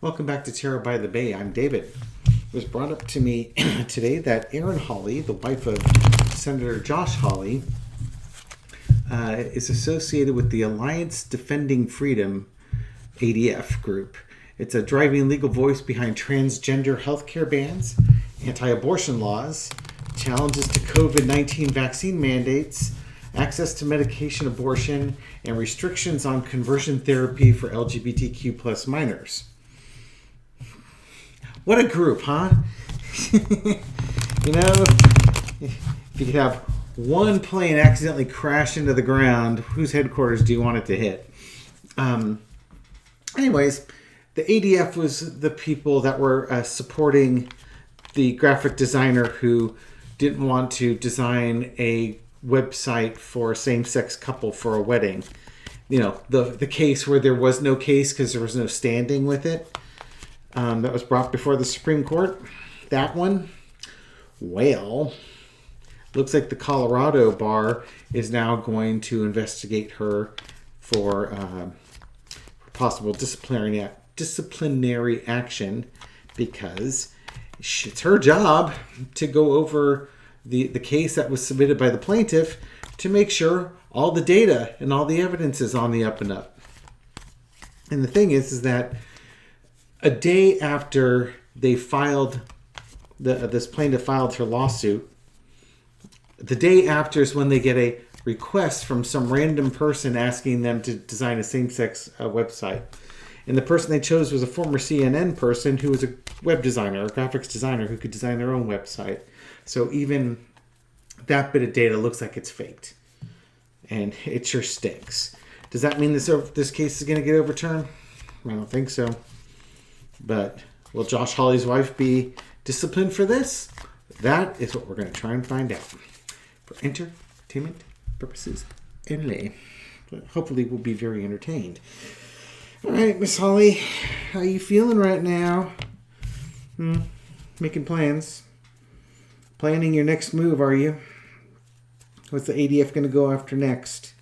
Welcome back to Terror by the Bay. I'm David. It was brought up to me today that Erin Hawley, the wife of Senator Josh Hawley, is associated with the Alliance Defending Freedom ADF group. It's a driving legal voice behind transgender healthcare bans, anti-abortion laws, challenges to COVID-19 vaccine mandates, access to medication abortion, and restrictions on conversion therapy for LGBTQ plus minors. What a group, huh? If you could have one plane accidentally crash into the ground, whose headquarters do you want it to hit? Anyways, the ADF was the people that were supporting the graphic designer who didn't want to design a website for a same-sex couple for a wedding. The case where there was no case because there was no standing with it. That was brought before the Supreme Court. That one, well, looks like the Colorado bar is now going to investigate her for possible disciplinary action because it's her job to go over the case that was submitted by the plaintiff to make sure all the data and all the evidence is on the up and up. And the thing is that a day after they filed, this plaintiff filed her lawsuit, the day after is when they get a request from some random person asking them to design a same-sex website. And the person they chose was a former CNN person who was a web designer, a graphics designer who could design their own website. So even that bit of data looks like it's faked. And it sure stinks. Does that mean this case is going to get overturned? I don't think so. But will Josh Hawley's wife be disciplined for this? That is what we're going to try and find out. For entertainment purposes only. But hopefully we'll be very entertained. All right, Miss Hawley, how you feeling right now? Making plans? Planning your next move, are you? What's the ADF going to go after next?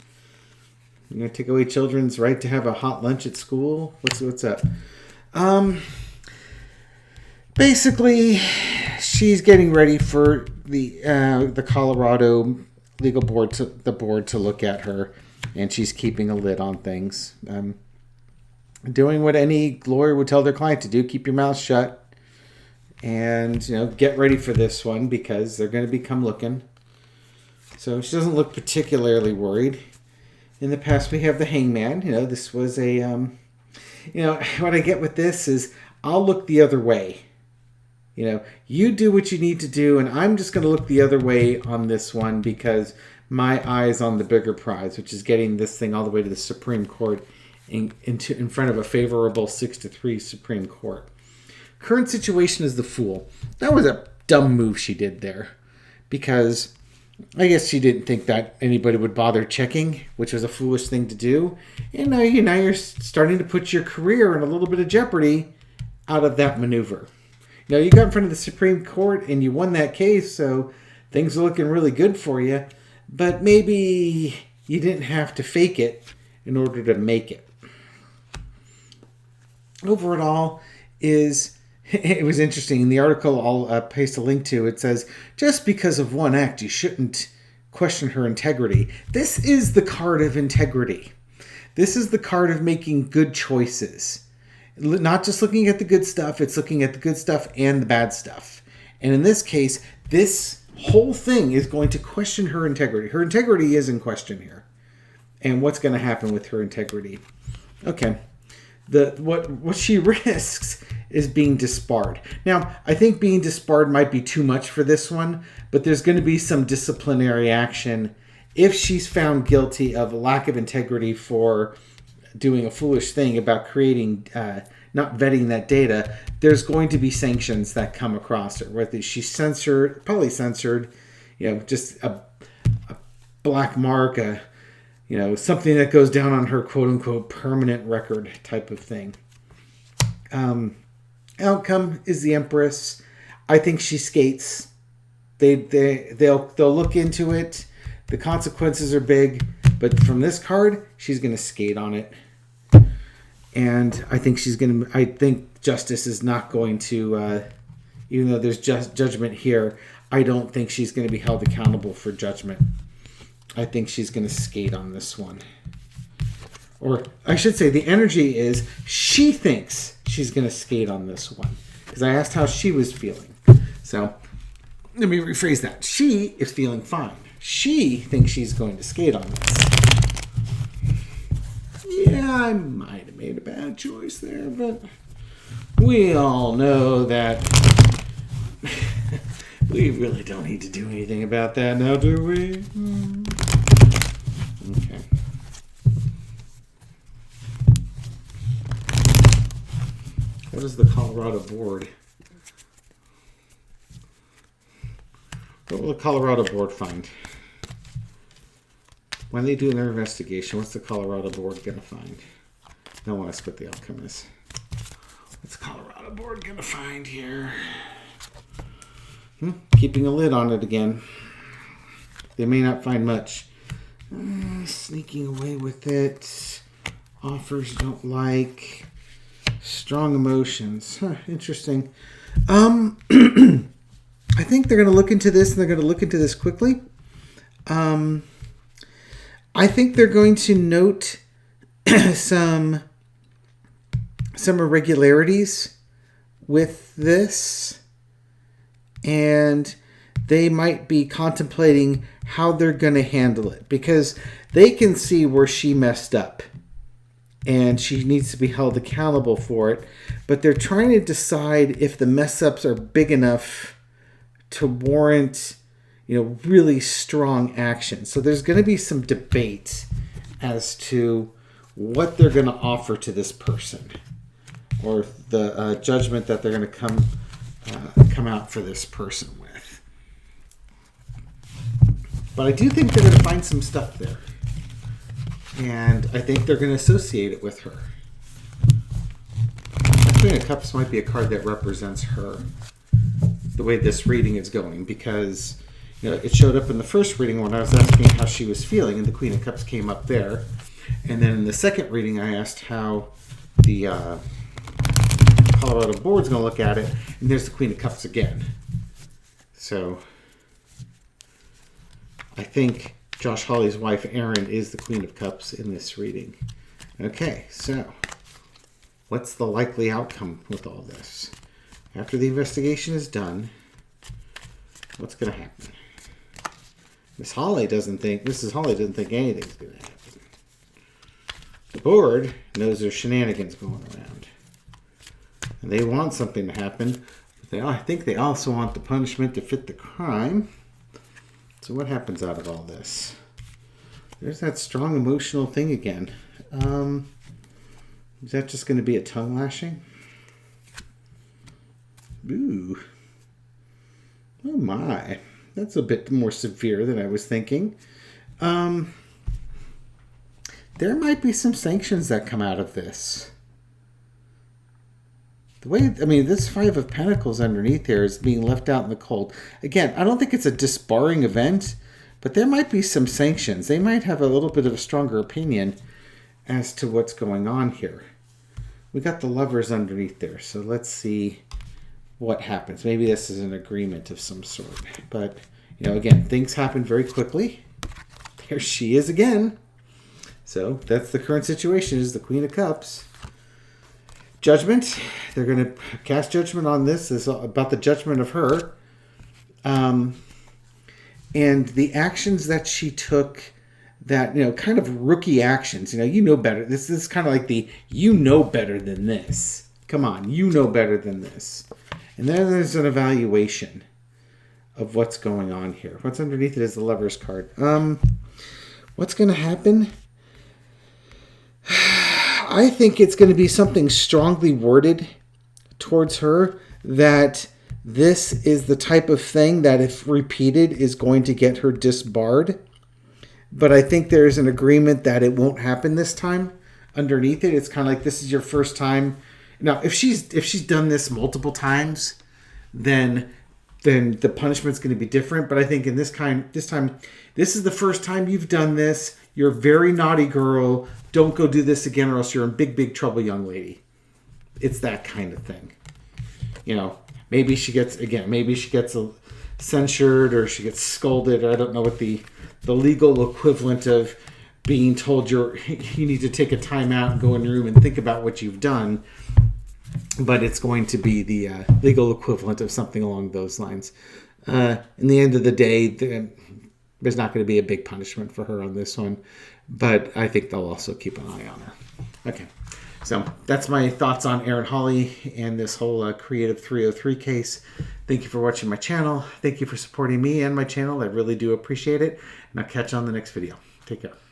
You going to take away children's right to have a hot lunch at school? What's up? Basically, she's getting ready for the Colorado legal board to look at her, and she's keeping a lid on things. Doing what any lawyer would tell their client to do: keep your mouth shut, and get ready for this one because they're going to come looking. So she doesn't look particularly worried. In the past, we have the hangman. This was a what I get with this is I'll look the other way. You do what you need to do, and I'm just going to look the other way on this one because my eye's on the bigger prize, which is getting this thing all the way to the Supreme Court in front of a favorable 6-3 Supreme Court. Current situation is the fool. That was a dumb move she did there because I guess she didn't think that anybody would bother checking, which was a foolish thing to do. And now you're starting to put your career in a little bit of jeopardy out of that maneuver. You got in front of the Supreme Court and you won that case, so things are looking really good for you. But maybe you didn't have to fake it in order to make it. Overall, it was interesting. In the article I'll paste a link to, it says, just because of one act, you shouldn't question her integrity. This is the card of integrity. This is the card of making good choices. Not just looking at the good stuff, it's looking at the good stuff and the bad stuff. And in this case, this whole thing is going to question her integrity. Her integrity is in question here. And what's going to happen with her integrity? Okay. What she risks is being disbarred. Now, I think being disbarred might be too much for this one, but there's going to be some disciplinary action if she's found guilty of a lack of integrity for doing a foolish thing about creating, not vetting that data. There's going to be sanctions that come across her, whether she's probably censored, just a black mark, something that goes down on her quote-unquote permanent record type of thing. Outcome is the Empress. I think she skates. They'll look into it. The consequences are big, but from this card, she's going to skate on it. And I think I think justice is not going to, even though there's judgment here, I don't think she's going to be held accountable for judgment. I think she's going to skate on this one. Or I should say the energy is she thinks she's going to skate on this one. Because I asked how she was feeling. So let me rephrase that. She is feeling fine. She thinks she's going to skate on this. Yeah, I might have made a bad choice there, but we all know that we really don't need to do anything about that now, do we? Okay. What is the Colorado board? What will the Colorado board find? When they do their investigation, what's the Colorado board going to find? Don't want to split the outcome is. What's the Colorado board going to find here? Keeping a lid on it again. They may not find much. Sneaking away with it. Offers don't like. Strong emotions. Interesting. I think they're going to look into this, and they're going to look into this quickly. I think they're going to note some irregularities with this, and they might be contemplating how they're going to handle it, because they can see where she messed up and she needs to be held accountable for it, but they're trying to decide if the mess ups are big enough to warrant, really strong action. So there's going to be some debate as to what they're going to offer to this person, or the judgment that they're going to come out for this person with. But I do think they're going to find some stuff there, and I think they're going to associate it with her. Queen of Cups might be a card that represents her, the way this reading is going, because it showed up in the first reading when I was asking how she was feeling, and the Queen of Cups came up there. And then in the second reading, I asked how the Colorado board's going to look at it, and there's the Queen of Cups again. So I think Josh Hawley's wife, Erin, is the Queen of Cups in this reading. Okay, so what's the likely outcome with all this? After the investigation is done, what's going to happen? Mrs. Hawley doesn't think anything's going to happen. The board knows there's shenanigans going around, and they want something to happen, but I think they also want the punishment to fit the crime. So what happens out of all this? There's that strong emotional thing again. Is that just going to be a tongue lashing? Ooh. Oh my. That's a bit more severe than I was thinking. There might be some sanctions that come out of this. This Five of Pentacles underneath here is being left out in the cold. Again, I don't think it's a disbarring event, but there might be some sanctions. They might have a little bit of a stronger opinion as to what's going on here. We got the Lovers underneath there, so let's see what happens. Maybe this is an agreement of some sort. But, again, things happen very quickly. There she is again. So that's the current situation, is the Queen of Cups. Judgment. They're going to cast judgment on this. It's about the judgment of her. And the actions that she took, that, kind of rookie actions. You know better. This is kind of like the, better than this. Come on, better than this. And then there's an evaluation of what's going on here. What's underneath it is the Lover's card. What's going to happen? I think it's going to be something strongly worded towards her, that this is the type of thing that, if repeated, is going to get her disbarred. But I think there's an agreement that it won't happen this time. Underneath it, it's kind of like, this is your first time. Now, if she's done this multiple times, then the punishment's going to be different. But I think in this time, this is the first time you've done this. You're a very naughty girl. don't go do this again or else you're in big trouble, young lady. It's that kind of thing. Maybe she gets censured or she gets scolded. Or I don't know what the legal equivalent of being told you need to take a time out and go in your room and think about what you've done. But it's going to be the legal equivalent of something along those lines. In the end of the day, there's not going to be a big punishment for her on this one. But I think they'll also keep an eye on her. Okay. So that's my thoughts on Erin Hawley and this whole Creative 303 case. Thank you for watching my channel. Thank you for supporting me and my channel. I really do appreciate it. And I'll catch you on the next video. Take care.